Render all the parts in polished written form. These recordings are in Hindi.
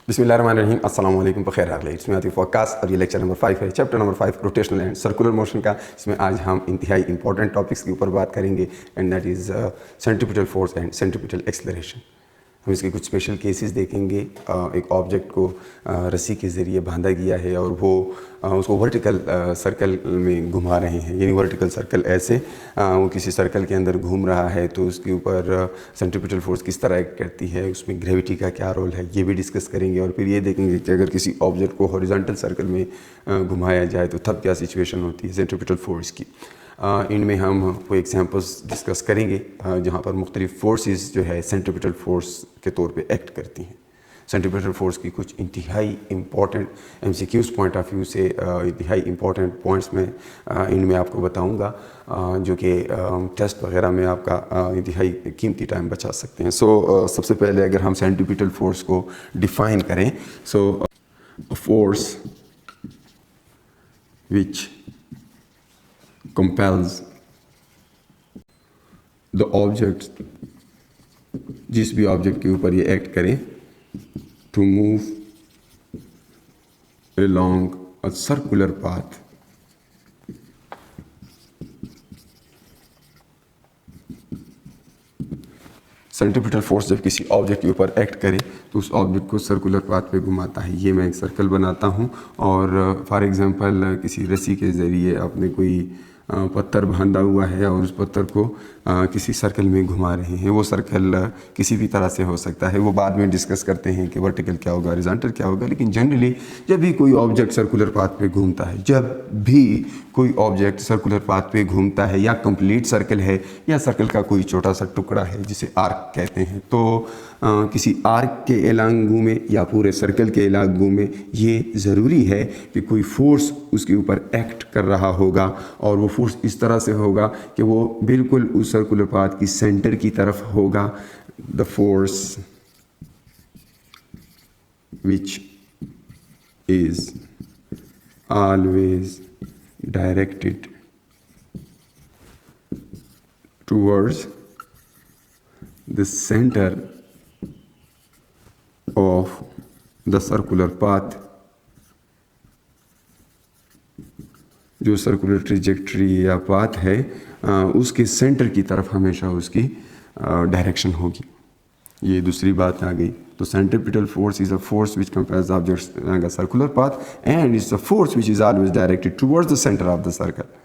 बिस्मिल्लाहिर्रहमानिर्रहीम अस्सलाम वालेकुम बखैर हाल है। इसमें आती फोकास्ट और ये लेक्चर नंबर 5 है, chapter number 5 rotational and circular motion का। इसमें आज हम इंतहाई इंपॉर्टेंट टॉपिक्स के ऊपर बात करेंगे and that is centripetal force and centripetal acceleration. हम इसके कुछ स्पेशल केसेस देखेंगे। एक ऑब्जेक्ट को रस्सी के ज़रिए बांधा गया है और वो उसको वर्टिकल सर्कल में घुमा रहे हैं, यानी वर्टिकल सर्कल ऐसे वो किसी सर्कल के अंदर घूम रहा है तो उसके ऊपर सेंट्रीपिटल फोर्स किस तरह एक्ट करती है, उसमें ग्रेविटी का क्या रोल है, ये भी डिस्कस करेंगे। और फिर ये देखेंगे कि अगर किसी ऑब्जेक्ट को हॉरिजॉन्टल सर्कल में घुमाया जाए तो तब क्या सिचुएशन होती है सेंट्रीपिटल फोर्स की। इनमें हम कोई एग्जांपल्स डिस्कस करेंगे जहाँ पर मुख्तलिफ फोर्सेस जो है सेंट्रीपिटल फोर्स के तौर पे एक्ट करती हैं। सेंट्रीपिटल फोर्स की कुछ इंतहाई important MCQs point of view से इंतहाई इंपॉर्टेंट पॉइंट्स में इनमें आपको बताऊंगा जो कि टेस्ट वगैरह में आपका इंतहाई कीमती टाइम बचा सकते हैं। सबसे पहले अगर हम सेंट्रीपिटल फोर्स को डिफ़ाइन करें, force which compels the object, जिस भी ऑब्जेक्ट के ऊपर ये एक्ट करें, to move along a circular path centripetal force जब किसी ऑब्जेक्ट के ऊपर एक्ट करे तो उस ऑब्जेक्ट को सर्कुलर पाथ पे घुमाता है। ये मैं एक सर्कल बनाता हूँ और फॉर एग्जांपल किसी रस्सी के ज़रिए आपने कोई पत्थर बांधा हुआ है और उस पत्थर को किसी सर्कल में घुमा रहे हैं। वो सर्कल किसी भी तरह से हो सकता है, वो बाद में डिस्कस करते हैं कि वर्टिकल क्या होगा, हॉरिजॉन्टल क्या होगा। लेकिन जनरली जब भी कोई ऑब्जेक्ट सर्कुलर पाथ पे घूमता है, जब भी कोई ऑब्जेक्ट सर्कुलर पाथ पे घूमता है या कंप्लीट सर्कल है या सर्कल का कोई छोटा सा टुकड़ा है जिसे आर्क कहते हैं, तो किसी आर्क के एलांग घूमे या पूरे सर्कल के एलांग घूमे, ये ज़रूरी है कि कोई फोर्स उसके ऊपर एक्ट कर रहा होगा और वो फोर्स इस तरह से होगा कि वो बिल्कुल उस सर्कुलर पाथ की सेंटर की तरफ होगा। The force which is always directed towards the centre of the circular path, जो सर्कुलर ट्रिजेक्ट्री या पाथ है उसके सेंटर की तरफ हमेशा उसकी डायरेक्शन होगी। ये दूसरी बात आ गई। तो centripetal force is a force which compels objects along a circular path and it's a force which is always directed towards the center of the circle,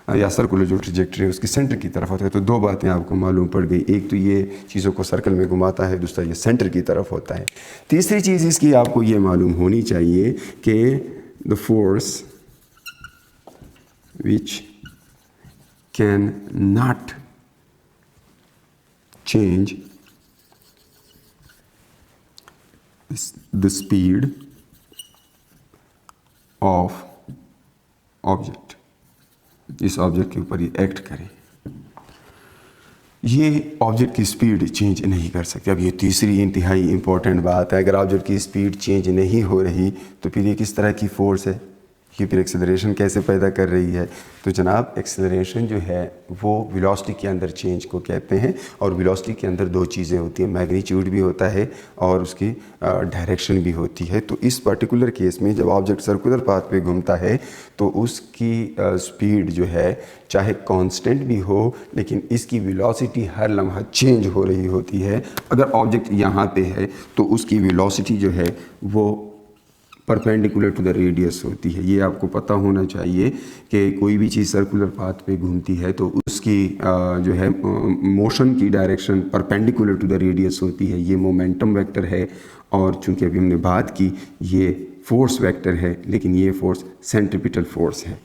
या सर्कुलर जो ट्रिजेक्ट्री है उसकी सेंटर की तरफ होता है। तो दो बातें आपको मालूम पड़ गई, एक तो ये चीज़ों को सर्कल में घुमाता है, दूसरा ये सेंटर की तरफ होता है। तीसरी चीज़ इसकी आपको ये मालूम होनी चाहिए कि the force which can not change the speed of object, इस ऑब्जेक्ट के ऊपर ये एक्ट करे, ये ऑब्जेक्ट की स्पीड चेंज नहीं कर सकते। अब ये तीसरी इंतहाई इंपॉर्टेंट बात है, अगर ऑब्जेक्ट की स्पीड चेंज नहीं हो रही तो फिर ये किस तरह की फोर्स है, ये फिर एक्सेलरेशन कैसे पैदा कर रही है। तो जनाब एक्सेलरेशन जो है वो वेलोसिटी के अंदर चेंज को कहते हैं और वेलोसिटी के अंदर दो चीज़ें होती हैं, मैग्नीट्यूड भी होता है और उसकी डायरेक्शन भी होती है। तो इस पर्टिकुलर केस में जब ऑब्जेक्ट सर्कुलर पाथ पे घूमता है तो उसकी स्पीड जो है चाहे कांस्टेंट भी हो लेकिन इसकी वेलोसिटी हर लम्हा चेंज हो रही होती है। अगर ऑब्जेक्ट यहाँ पे है तो उसकी वेलोसिटी जो है वो परपेंडिकुलर टू द रेडियस होती है। ये आपको पता होना चाहिए कि कोई भी चीज़ सर्कुलर पाथ पे घूमती है तो उसकी जो है मोशन की direction perpendicular to the radius होती है। ये मोमेंटम वेक्टर है और चूंकि अभी हमने बात की ये फोर्स वेक्टर है, लेकिन ये फोर्स सेंट्रीपिटल फोर्स है।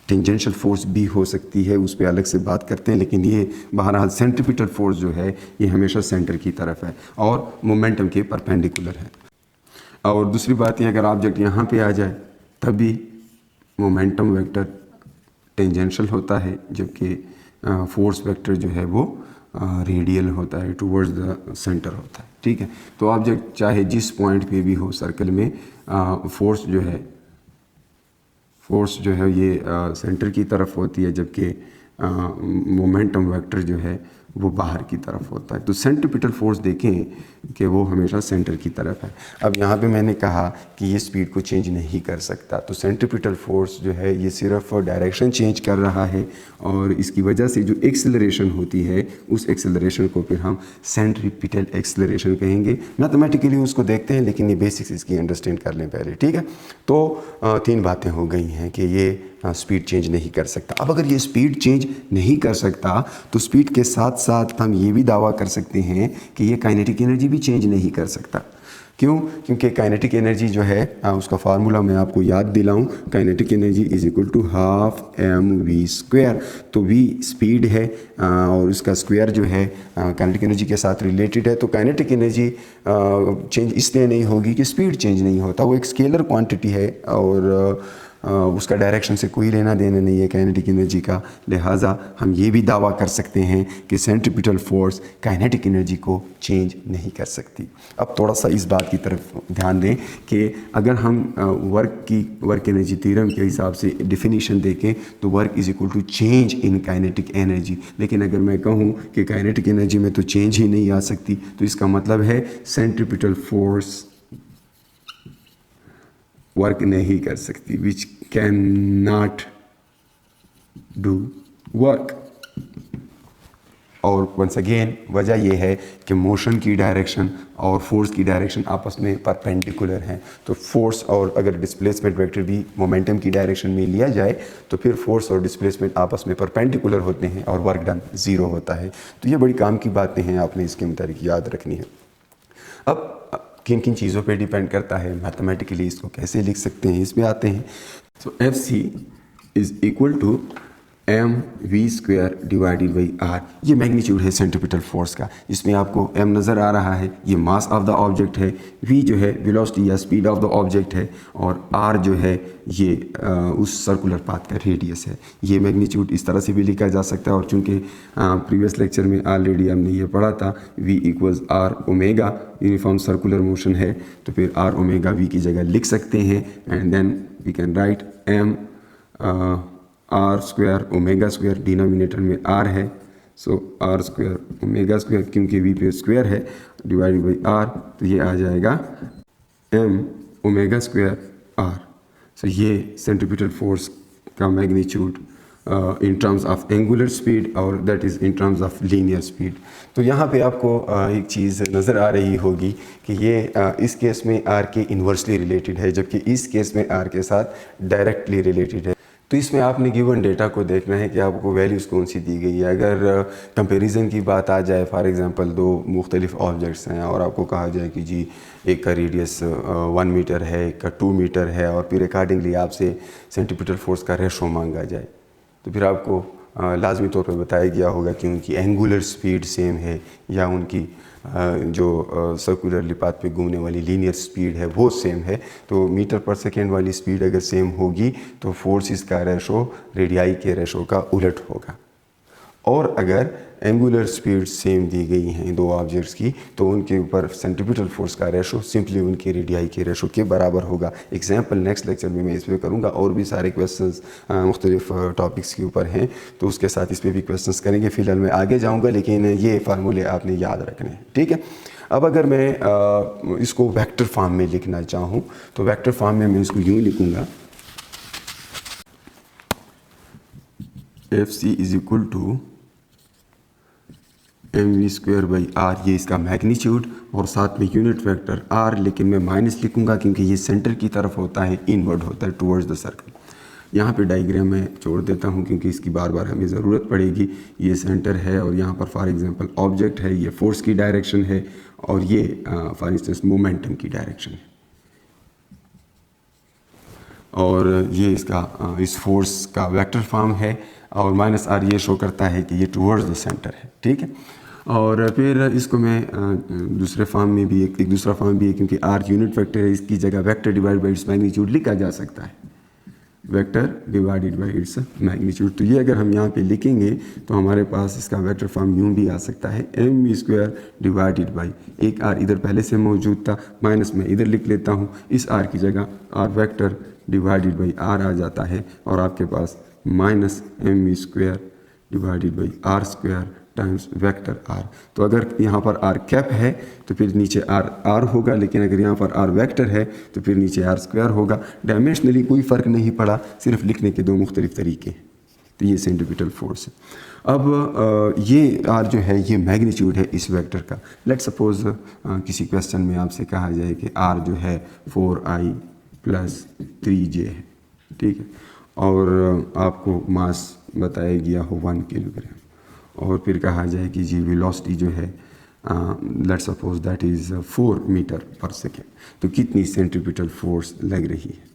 टेंजेंशियल फोर्स भी हो सकती है, उस पर अलग से बात करते हैं, लेकिन ये बहरहाल सेंट्रीपिटल फोर्स जो है ये हमेशा सेंटर की तरफ है और मोमेंटम के परपेंडिकुलर है। और दूसरी बात ये, अगर ऑब्जेक्ट यहाँ पे आ जाए तभी मोमेंटम वेक्टर टेंजेंशियल होता है, जबकि फोर्स वेक्टर जो है वो रेडियल होता है, टूवर्ड्स द सेंटर होता है। ठीक है, तो ऑब्जेक्ट चाहे जिस पॉइंट पे भी हो सर्कल में फोर्स जो है ये सेंटर की तरफ होती है, जबकि मोमेंटम वेक्टर जो है वो बाहर की तरफ होता है। तो सेंट्रीपिटल फोर्स देखें कि वो हमेशा सेंटर की तरफ है। अब यहाँ पे मैंने कहा कि ये स्पीड को चेंज नहीं कर सकता, तो सेंट्रीपिटल फोर्स जो है ये सिर्फ डायरेक्शन चेंज कर रहा है और इसकी वजह से जो एक्सेलरेशन होती है उस एक्सेलरेशन को फिर हम सेंट्रीपिटल एक्सेलरेशन कहेंगे। मैथमेटिकली उसको देखते हैं, लेकिन ये बेसिक्स इसकी अंडरस्टैंड कर लें पहले, ठीक है। तो 3 बातें हो गई हैं कि ये स्पीड चेंज नहीं कर सकता। अब अगर ये स्पीड चेंज नहीं कर सकता तो स्पीड के साथ साथ हम ये भी दावा कर सकते हैं कि ये काइनेटिक एनर्जी भी चेंज नहीं कर सकता। क्यों? क्योंकि काइनेटिक एनर्जी जो है उसका फार्मूला मैं आपको याद दिलाऊं, kinetic energy is equal to half mv²। तो v स्पीड है और उसका स्क्वायर जो है काइनेटिक एनर्जी के साथ रिलेटेड है। तो काइनेटिक एनर्जी चेंज इसलिए नहीं होगी कि स्पीड चेंज नहीं होता, वो एक स्केलर क्वांटिटी है और उसका डायरेक्शन से कोई लेना देना नहीं है काइनेटिक एनर्जी का। लिहाजा हम ये भी दावा कर सकते हैं कि सेंट्रीपिटल फोर्स काइनेटिक एनर्जी को चेंज नहीं कर सकती। अब थोड़ा सा इस बात की तरफ ध्यान दें कि अगर हम वर्क एनर्जी थ्योरम के हिसाब से डिफिनीशन देखें तो work is equal to change in kinetic energy. लेकिन अगर मैं कहूँ कि काइनेटिक एनर्जी में तो चेंज ही नहीं आ सकती, तो इसका मतलब है सेंट्रीपिटल फोर्स वर्क नहीं कर सकती, which can not do work. और वंस अगेन वजह यह है कि मोशन की डायरेक्शन और फोर्स की डायरेक्शन आपस में परपेंडिकुलर हैं। तो फोर्स और अगर डिस्प्लेसमेंट वेक्टर भी मोमेंटम की डायरेक्शन में लिया जाए तो फिर फोर्स और डिस्प्लेसमेंट आपस में परपेंडिकुलर होते हैं और वर्क डन 0 होता है। तो ये बड़ी काम की बातें हैं, आपने इसके मुताबिक याद रखनी है। अब किन किन चीज़ों पे डिपेंड करता है, मैथमेटिकली इसको कैसे लिख सकते हैं, इसमें आते हैं। तो Fc is equal to mv² divided by r। ये मैग्नीट्यूड है सेंट्रीपिटल फोर्स का। इसमें आपको m नज़र आ रहा है, ये मास ऑफ द ऑब्जेक्ट है, v जो है वेलोसिटी या स्पीड ऑफ द ऑब्जेक्ट है और r जो है ये उस सर्कुलर पाथ का रेडियस है। ये मैग्नीट्यूड इस तरह से भी लिखा जा सकता है और चूंकि प्रीवियस लेक्चर में ऑलरेडी हमने ये पढ़ा था v equals r omega, uniform circular motion है तो फिर r ओमेगा v की जगह लिख सकते हैं and then we can write m r² omega square, denominator में r है, सो r² ओमेगा स्क्वायर क्योंकि v पे स्क्वायर है डिवाइडेड बाई r, तो ये आ जाएगा m omega square r। So ये सेंट्रीपिटल फोर्स का magnitude in terms of angular speed और that is in terms of linear speed. तो यहाँ पे आपको एक चीज़ नज़र आ रही होगी कि ये इस केस में r के इन्वर्सली रिलेटेड है, जबकि इस केस में r के साथ डायरेक्टली रिलेटेड है। तो इसमें आपने गिवन डेटा को देखना है कि आपको वैल्यूज़ कौन सी दी गई है। अगर कंपैरिजन की बात आ जाए, फॉर एग्जांपल 2 मुख्तलिफ ऑब्जेक्ट्स हैं और आपको कहा जाए कि जी एक का रेडियस 1 मीटर है, एक का 2 मीटर है और फिर अकॉर्डिंगली आपसे सेंट्रीपिटल फोर्स का रेशो मांगा जाए, तो फिर आपको लाजमी तौर पर बताया गया होगा कि उनकी एंगुलर स्पीड सेम है या उनकी जो सर्कुलरली पाथ पे घूमने वाली लीनियर स्पीड है वो सेम है। तो मीटर पर सेकेंड वाली स्पीड अगर सेम होगी तो फोर्सेस का रेशो रेडियाई के रेशो का उलट होगा। और अगर एंगुलर स्पीड सेम दी गई हैं 2 ऑब्जेक्ट्स की तो उनके ऊपर सेंट्रीपिटल फोर्स का रेशो सिंपली उनके रेडियाई के रेशो के बराबर होगा। एग्जाम्पल नेक्स्ट लेक्चर में मैं इस पर करूँगा और भी सारे क्वेश्चंस मुख्तलिफ टॉपिक्स के ऊपर हैं तो उसके साथ इस पर भी क्वेश्चंस करेंगे। फ़िलहाल मैं आगे जाऊँगा, लेकिन ये फार्मूले आपने याद रखने हैं, ठीक है। अब अगर मैं इसको वेक्टर फॉर्म में लिखना चाहूँ तो वेक्टर फॉर्म में मैं इसको यूँ लिखूँगा, Fc is equal to mv² by r, ये इसका मैग्नीट्यूड और साथ में यूनिट वेक्टर r, लेकिन मैं माइनस लिखूंगा क्योंकि ये सेंटर की तरफ होता है, इनवर्ड होता है टुवर्ड्स द सर्कल। यहाँ पे डायग्राम मैं छोड़ देता हूँ क्योंकि इसकी बार बार हमें ज़रूरत पड़ेगी। ये सेंटर है और यहाँ पर फॉर एग्जांपल ऑब्जेक्ट है, ये फोर्स की डायरेक्शन है और ये फॉर इंस्टेंस मोमेंटम की डायरेक्शन है और ये इसका इस फोर्स का वेक्टर फॉर्म है और माइनस r ये शो करता है कि ये टुवर्ड्स द सेंटर है, ठीक है। और फिर इसको मैं दूसरे फॉर्म में भी एक दूसरा फॉर्म भी है क्योंकि r यूनिट वेक्टर है, इसकी जगह vector divide by its magnitude लिखा जा सकता है, vector divided by its magnitude. तो ये अगर हम यहाँ पे लिखेंगे तो हमारे पास इसका वेक्टर फॉर्म यूँ भी आ सकता है, mv² डिवाइडेड बाई, एक r इधर पहले से मौजूद था, माइनस में इधर लिख लेता हूँ, इस r की जगह r vector divided by r आ जाता है और आपके पास minus mv² divided by r² times vector r. तो अगर यहाँ पर आर कैप है तो फिर नीचे आर होगा, लेकिन अगर यहाँ पर आर वेक्टर है तो फिर नीचे आर स्क्वायर होगा। डायमेंशनली कोई फ़र्क नहीं पड़ा, सिर्फ लिखने के दो मुख्तलिफ तरीके हैं। तो ये सेंट्रीपिटल फोर्स है। अब ये आर जो है ये मैग्नीट्यूड है इस वेक्टर का। लेट सपोज किसी क्वेश्चन में आपसे कहा जाए कि आर जो है 4i + 3j है, ठीक है, और आपको मास बताया गया हो 1 किलोग्राम, और फिर कहा जाए कि जी वेलोसिटी जो है let suppose that is 4 metre per second, तो कितनी सेंट्रीपिटल फोर्स लग रही है।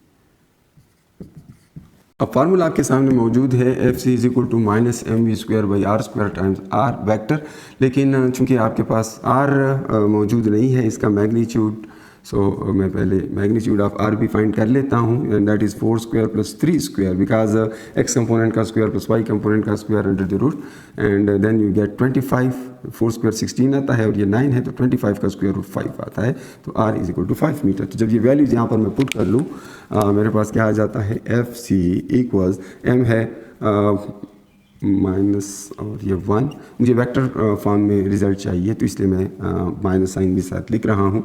अब फार्मूला आपके सामने मौजूद है, Fc = -mv² times are vector, लेकिन चूंकि आपके पास आर मौजूद नहीं है, इसका मैग्नीट्यूड, सो मैं पहले मैग्नीट्यूड ऑफ आर भी फाइंड कर लेता हूँ, and that is 4² + 3² because x component का स्क्वायर + y कंपोनेंट का square under the root, and then you get 25। 4² 16 आता है और ये 9 है, तो 25 का स्क्वायर रूट 5 आता है, तो r = 5 मीटर। तो जब ये वैल्यूज यहाँ पर मैं पुट कर लूँ, मेरे पास क्या आ जाता है, Fc = m है माइनस और ये 1, मुझे वेक्टर फॉर्म में रिजल्ट चाहिए, तो इसलिए मैं माइनस साइन भी साथ लिख रहा हूँ।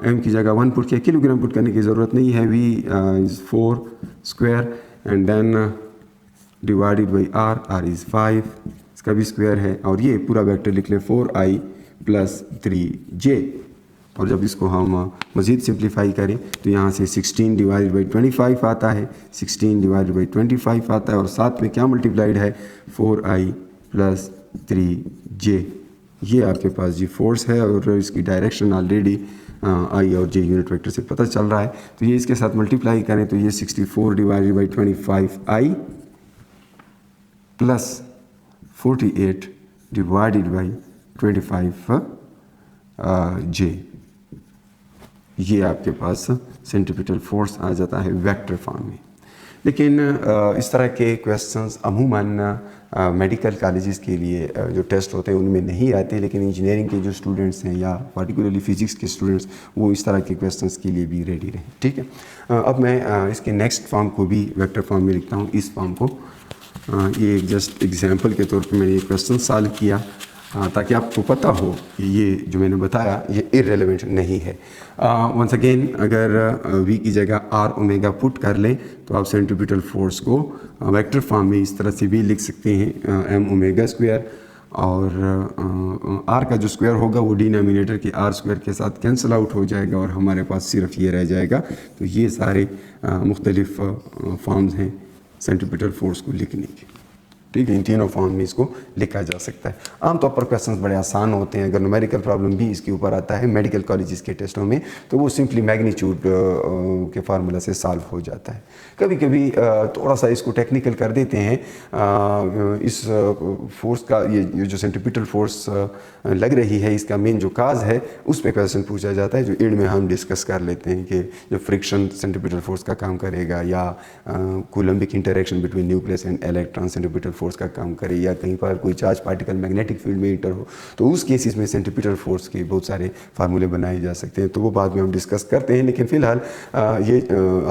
m की जगह 1 पुट किया, किलोग्राम पुट करने की ज़रूरत नहीं है, v is 4² and then divided by r is 5, इसका भी स्क्वायर है, और ये पूरा वेक्टर लिख ले 4i + 3j। और जब इसको हम मज़ीद सिंप्लीफाई करें तो यहाँ से 16 डिवाइडेड बाई 25 आता है, 16 डिवाइडेड बाई 25 आता है, और साथ में क्या मल्टीप्लाइड है, 4i + 3j। ये आपके पास जी फोर्स है, और इसकी डायरेक्शन ऑलरेडी i और j यूनिट वेक्टर से पता चल रहा है। तो ये इसके साथ मल्टीप्लाई करें तो ये 64 divided by 25i + 48 divided by 25j, ये आपके पास सेंट्रीपिटल फोर्स आ जाता है वेक्टर फॉर्म में। लेकिन इस तरह के क्वेश्चंस अमूमन मेडिकल कॉलेजेस के लिए जो टेस्ट होते हैं उनमें नहीं आते, लेकिन इंजीनियरिंग के जो स्टूडेंट्स हैं या पर्टिकुलरली फिजिक्स के स्टूडेंट्स, वो इस तरह के क्वेश्चंस के लिए भी रेडी रहें, ठीक है। अब मैं इसके नेक्स्ट फॉर्म को भी वेक्टर फॉर्म में लिखता हूँ, इस फॉर्म को। ये जस्ट एग्जांपल के तौर पे मैंने ये क्वेश्चन सॉल्व किया ताकि आपको पता हो कि ये जो मैंने बताया ये इररेलेवेंट नहीं है। वंस अगेन, अगर v की जगह r ओमेगा पुट कर लें तो आप सेंट्रीपिटल फोर्स को वेक्टर फॉर्म में इस तरह से भी लिख सकते हैं, m ओमेगा², और r का जो स्क्वायर होगा वो डिनोमिनेटर के r² के साथ कैंसिल आउट हो जाएगा, और हमारे पास सिर्फ ये रह जाएगा। तो ये सारे मुख्तलिफ फॉर्म्स हैं सेंट्रीपिटल फोर्स को लिखने के, ठीक है। इन तीनों फॉर्म में इसको लिखा जा सकता है। आमतौर पर क्वेश्चंस बड़े आसान होते हैं, अगर न्यूमेरिकल प्रॉब्लम भी इसके ऊपर आता है मेडिकल कॉलेजेस के टेस्टों में, तो वो सिंपली मैग्नीट्यूड के फार्मूला से सॉल्व हो जाता है। कभी कभी थोड़ा सा इसको टेक्निकल कर देते हैं, इस फोर्स का ये जो सेंट्रीपिटल फोर्स लग रही है, इसका मेन जो काज है उस पर क्वेश्चन पूछा जाता है, जो एंड में हम डिस्कस कर लेते हैं कि जो फ्रिक्शन सेंट्रीपिटल फोर्स का काम करेगा, या Coulombic interaction between nucleus and electron centripetal force का काम करे, या कहीं पर कोई चार्ज पार्टिकल मैग्नेटिक फील्ड में इंटर हो, तो उस केसेस में सेंट्रीपिटल फोर्स के बहुत सारे फार्मूले बनाए जा सकते हैं, तो वो बाद में हम डिस्कस करते हैं। लेकिन फिलहाल ये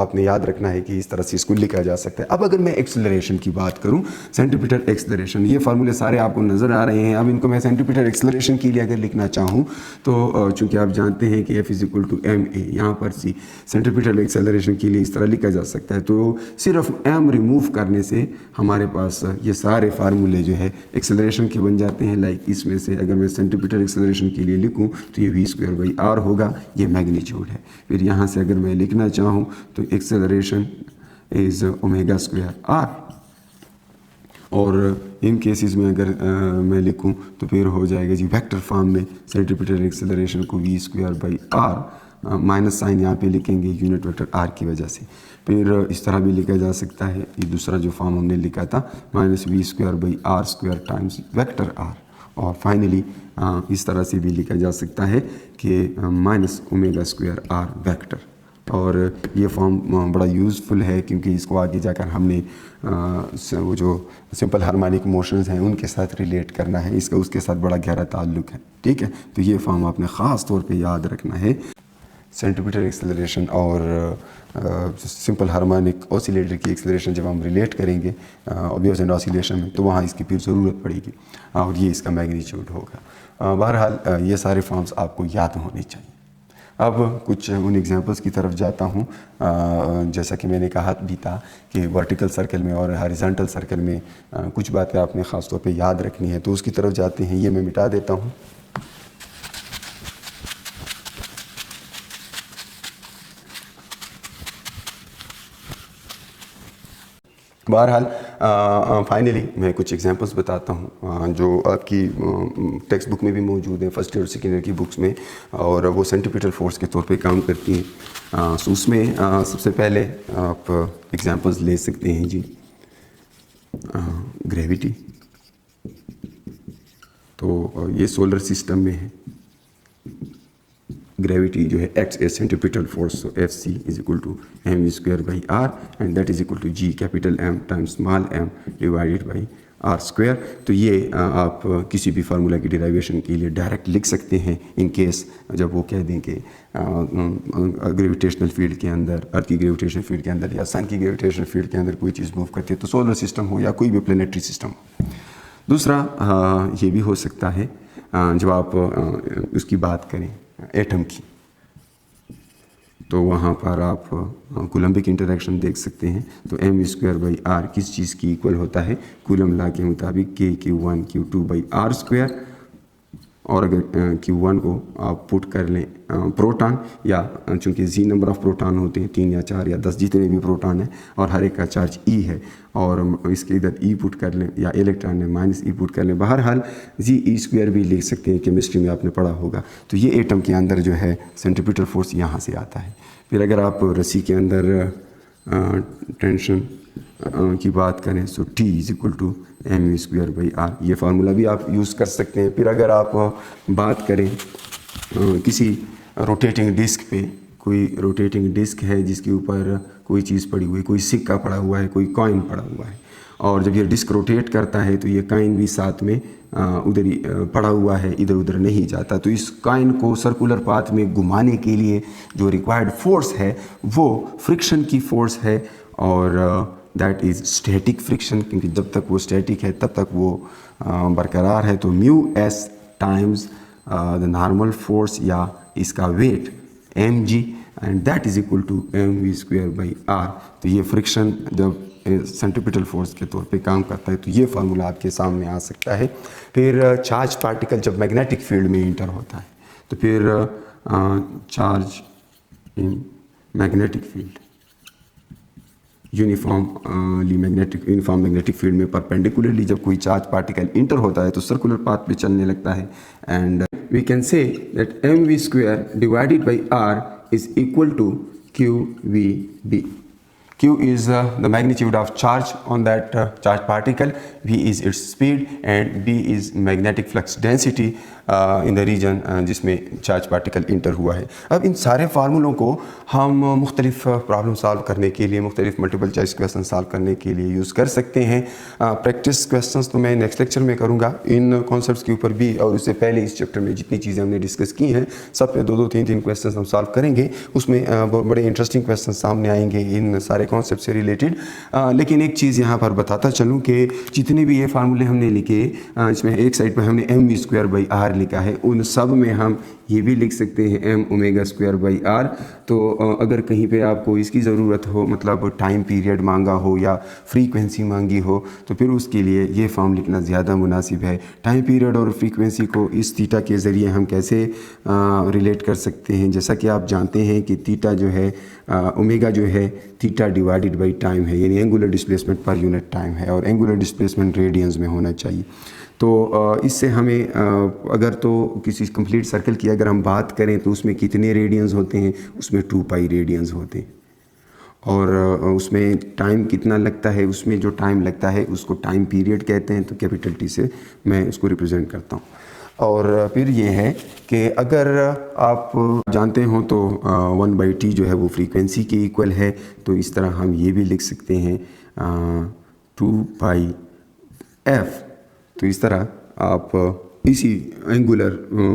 आपने याद रखना है कि इस तरह से इसको लिखा जा सकता है। अब अगर मैं एक्सेलरेशन की बात करूं, सेंट्रीपिटल एक्सेलरेशन, ये फार्मूले सारे आपको नज़र आ रहे हैं। अब इनको मैं सेंट्रीपिटल एक्सेलरेशन के लिए अगर लिखना चाहूँ तो चूँकि आप जानते हैं कि F = ma, यहाँ पर सी सेंट्रीपिटल एक्सेलरेशन के लिए इस तरह लिखा जा सकता है। तो सिर्फ m रिमूव करने से हमारे पास ये सारे फार्मूले जो है एक्सेलरेशन के बन जाते हैं। लाइक इसमें से अगर मैं सेंट्रीपिटल एक्सेलरेशन के लिए लिखूं तो ये v²/r होगा, ये मैग्नीट्यूड है। फिर यहाँ से अगर मैं लिखना चाहूँ तो एक्सेलरेशन इज़ ω²r, और इन केसेस में अगर मैं लिखूं तो फिर हो जाएगा जी वेक्टर फॉर्म में सेंट्रीपिटल एक्सेलरेशन को v²/r, माइनस साइन यहाँ पे लिखेंगे यूनिट वेक्टर r की वजह से। फिर इस तरह भी लिखा जा सकता है, ये दूसरा जो फॉर्म हमने लिखा था -v²/r² टाइम्स वेक्टर r, और फाइनली इस तरह से भी लिखा जा सकता है कि -ω²r वेक्टर। और ये फॉर्म बड़ा यूज़फुल है क्योंकि इसको आगे जाकर हमने वो जो सिंपल हार्मोनिक मोशंस हैं उनके साथ रिलेट करना है, इसका उसके साथ बड़ा गहरा ताल्लुक़ है, ठीक है। तो ये फॉर्म आपने ख़ास तौर पे याद रखना है। सेंट्रीपिटल एक्सेलरेशन और सिंपल हार्मोनिक ऑसिलेटर की एक्सेलरेशन जब हम रिलेट करेंगे ऑब्वियस एंड ऑसिलेशन में, तो वहाँ इसकी फिर ज़रूरत पड़ेगी और ये इसका मैग्नीट्यूड होगा। बहरहाल ये सारे फॉर्म्स आपको याद होने चाहिए। अब कुछ उन एग्जांपल्स की तरफ जाता हूँ। जैसा कि मैंने कहा भी था कि वर्टिकल सर्कल में और हॉरिजॉन्टल सर्कल में कुछ बातें आपने ख़ास तौर पे याद रखनी है, तो उसकी तरफ जाते हैं। ये मैं मिटा देता हूँ। बहरहाल फाइनली मैं कुछ एग्जांपल्स बताता हूँ जो आपकी टेक्स्ट बुक में भी मौजूद है, फर्स्ट ईयर और सेकेंड ईयर की बुक्स में, और वो सेंट्रीपिटल फोर्स के तौर पे काम करती हैं। सो उसमें सबसे पहले आप एग्जांपल्स ले सकते हैं जी। ग्रेविटी, तो ये सोलर सिस्टम में है। ग्रेविटी जो है acts as centripetal force, so F C is equal to M square by R and that is equal to G capital M times small M divided by R square. तो ये आप किसी भी फार्मूला की डिराइवेशन के लिए डायरेक्ट लिख सकते हैं इन केस जब वो कह दें कि ग्रेविटेशनल फील्ड के अंदर, अर्थ की ग्रेविटेशनल फील्ड के अंदर या सन की ग्रेविटेशनल फील्ड के अंदर कोई चीज़ मूव करती है, तो सोलर सिस्टम हो या कोई भी प्लेनेटरी सिस्टम हो। दूसरा ये भी हो सकता है जब आप उसकी बात करें एटम की, तो वहाँ पर आप कूलम्बिक इंटरेक्शन देख सकते हैं। तो एम स्क्वायर बाई आर किस चीज़ की इक्वल होता है? कूलम लॉ के मुताबिक के Q1 Q2 by R square. और अगर Q1 को आप पुट कर लें प्रोटॉन, या चूँकि जी नंबर ऑफ प्रोटॉन होते हैं 3 या 4 या 10 जितने भी प्रोटॉन हैं, और हर एक का चार्ज E है, और इसके इधर E पुट कर लें या इलेक्ट्रॉन में माइनस E पुट कर लें। बहरहाल जी ई स्क्वायर भी लिख सकते हैं, केमिस्ट्री में आपने पढ़ा होगा। तो ये एटम के अंदर जो है सेंट्रीपिटल फोर्स यहाँ से आता है। फिर अगर आप रस्सी के अंदर टेंशन की बात करें, so T is equal to M square by R, ये फार्मूला भी आप यूज़ कर सकते हैं। फिर अगर आप बात करें किसी रोटेटिंग डिस्क पे, कोई रोटेटिंग डिस्क है जिसके ऊपर कोई चीज़ पड़ी हुई है, कोई सिक्का पड़ा हुआ है, कोई कॉइन पड़ा हुआ है, और जब ये डिस्क रोटेट करता है तो ये कॉइन भी साथ में उधर ही पड़ा हुआ है, इधर उधर नहीं जाता। तो इस कॉइन को सर्कुलर पाथ में घुमाने के लिए जो रिक्वायर्ड फोर्स है वो फ्रिक्शन की फोर्स है, और दैट इज़ स्टैटिक फ्रिक्शन, क्योंकि जब तक वो स्टैटिक है तब तक वो बरकरार है। तो mu S times the normal force या इसका weight M G, and that is equal to M V square by R. तो ये फ्रिक्शन जब सेंट्रीपिटल फोर्स के तौर पे काम करता है तो ये फार्मूला आपके सामने आ सकता है। फिर चार्ज पार्टिकल जब मैग्नेटिक फील्ड में इंटर होता है, तो फिर charge in magnetic field uniform magnetic field में परपेंडिकुलरली जब कोई चार्ज पार्टिकल इंटर होता है तो सर्कुलर पाथ पे चलने लगता है, and we can say that M V square divided by R is equal to Q V B. Q is the magnitude of charge on that charge particle, V is its speed, and B is magnetic flux density in the region जिसमें चार्ज पार्टिकल इंटर हुआ है। अब इन सारे फार्मूलों को हम मुख्तलिफ प्रॉब्लम सॉल्व करने के लिए, मुख्तलिफ मल्टीपल चॉइस क्वेश्चन सॉल्व करने के लिए यूज़ कर सकते हैं। प्रैक्टिस क्वेश्चंस तो मैं नेक्स्ट लेक्चर में करूँगा इन कॉन्सेप्ट्स के ऊपर भी, और उससे पहले इस चैप्टर में जितनी चीज़ें हमने डिस्कस की हैं सब पे 2-2, 3-3 क्वेश्चन हम सॉल्व करेंगे। उसमें बड़े इंटरेस्टिंग क्वेश्चन सामने आएंगे इन सारे कॉन्सेप्ट से रिलेटेड। लेकिन एक चीज़ यहाँ पर बताता चलूँ कि जितने भी ये फार्मूले हमने लिखे, इसमें एक साइड पर हमने M V square by R लिखा है, उन सब में हम ये भी लिख सकते हैं M omega square by R. तो अगर कहीं पे आपको इसकी ज़रूरत हो, मतलब टाइम पीरियड मांगा हो या फ्रीक्वेंसी मांगी हो, तो फिर उसके लिए ये फॉर्म लिखना ज़्यादा मुनासिब है। टाइम पीरियड और फ्रीक्वेंसी को इस थीटा के ज़रिए हम कैसे रिलेट कर सकते हैं? जैसा कि आप जानते हैं कि थीटा जो है, ओमेगा जो है थीटा डिवाइडेड बाई टाइम है, यानी angular displacement per unit time है, और एंगुलर डिस्प्लेसमेंट रेडियंस में होना चाहिए। तो इससे हमें अगर तो किसी कंप्लीट सर्कल की अगर हम बात करें तो उसमें कितने रेडियंस होते हैं? उसमें 2 पाई रेडियंस होते हैं। और उसमें टाइम कितना लगता है? उसमें जो टाइम लगता है उसको टाइम पीरियड कहते हैं, तो कैपिटल टी से मैं उसको रिप्रेजेंट करता हूँ। और फिर ये है कि अगर आप जानते हो तो 1/t जो है वो फ्रीक्वेंसी के इक्वल है, तो इस तरह हम ये भी लिख सकते हैं 2 पाई f। तो इस तरह आप इसी एंगुलर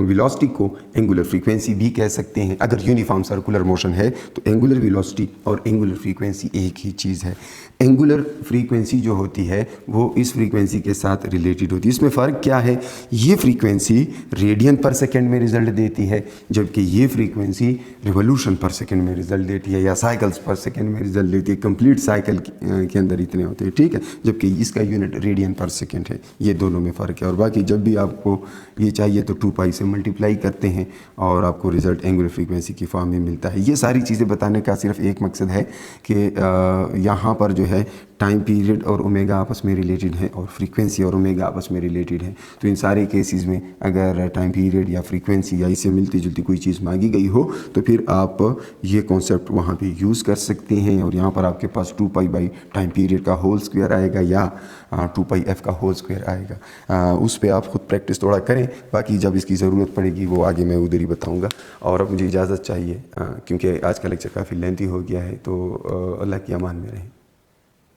वेलोसिटी को एंगुलर फ्रीक्वेंसी भी कह सकते हैं। अगर यूनिफॉर्म सर्कुलर मोशन है तो एंगुलर वेलोसिटी और एंगुलर फ्रीक्वेंसी एक ही चीज़ है। एंगुलर फ्रीक्वेंसी जो होती है वो इस फ्रीक्वेंसी के साथ रिलेटेड होती है। इसमें फ़र्क क्या है, ये फ्रीक्वेंसी रेडियन पर सेकेंड में रिजल्ट देती है, जबकि ये फ्रीक्वेंसी रिवोल्यूशन पर सेकेंड में रिजल्ट देती है या साइकिल्स पर सेकेंड में रिजल्ट देती है। कंप्लीट साइकिल के अंदर इतने होते हैं, ठीक है, जबकि इसका यूनिट रेडियन पर सेकेंड है। ये दोनों में फ़र्क है। और बाकी जब भी आपको ये चाहिए तो 2π से मल्टीप्लाई करते हैं और आपको रिजल्ट एंगुलर फ्रीक्वेंसी की फॉर्म में मिलता है। ये सारी चीज़ें बताने का सिर्फ एक मकसद है कि यहाँ पर जो है टाइम पीरियड और ओमेगा आपस में रिलेटेड है और फ्रीक्वेंसी और ओमेगा आपस में रिलेटेड है। तो इन सारे केसेस में अगर टाइम पीरियड या फ्रीक्वेंसी या इससे मिलती जुलती कोई चीज़ मांगी गई हो तो फिर आप ये कॉन्सेप्ट वहाँ पे यूज़ कर सकते हैं। और यहाँ पर आपके पास 2π टाइम पीरियड का होल स्क्वायर आएगा या 2πf का होल स्क्वायर आएगा। उस पर आप खुद प्रैक्टिस थोड़ा करें, बाकी जब इसकी ज़रूरत पड़ेगी वो आगे मैं उधर ही बताऊँगा। और अब मुझे इजाज़त चाहिए क्योंकि आज का लेक्चर काफ़ी लेंथी हो गया है, तो अल्लाह की अमान में रहें।